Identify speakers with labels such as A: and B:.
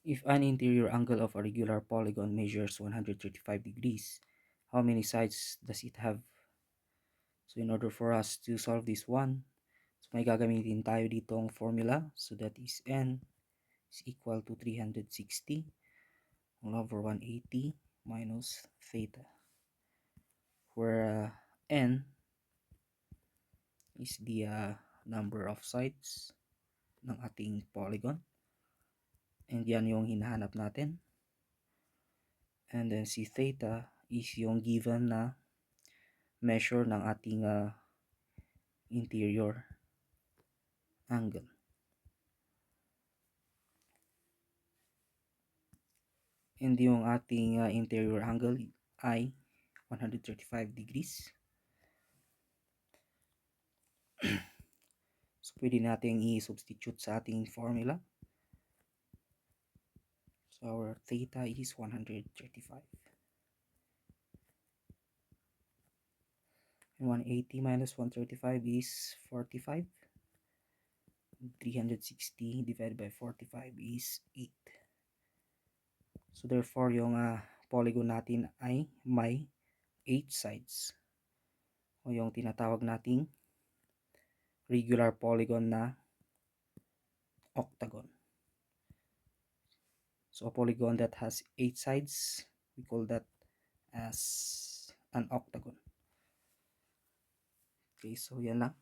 A: If an interior angle of a regular polygon measures 135 degrees, how many sides does it have? So in order for us to solve this one, so may gagamitin tayo ditong formula. So that is n is equal to 360 all over 180 minus theta, where n is the number of sides ng ating polygon, and yan yung hinahanap natin. And then si theta is yung given na measure ng ating interior angle. And yung ating interior angle ay 135 degrees. So pwede natin i-substitute sa ating formula. So our theta is 135. And 180 minus 135 is 45. 360 divided by 45 is 8. So therefore, yung polygon natin ay may 8 sides. O yung tinatawag nating regular polygon na octagon. So a polygon that has 8 sides, we call that as an octagon. Okay, so yan lang.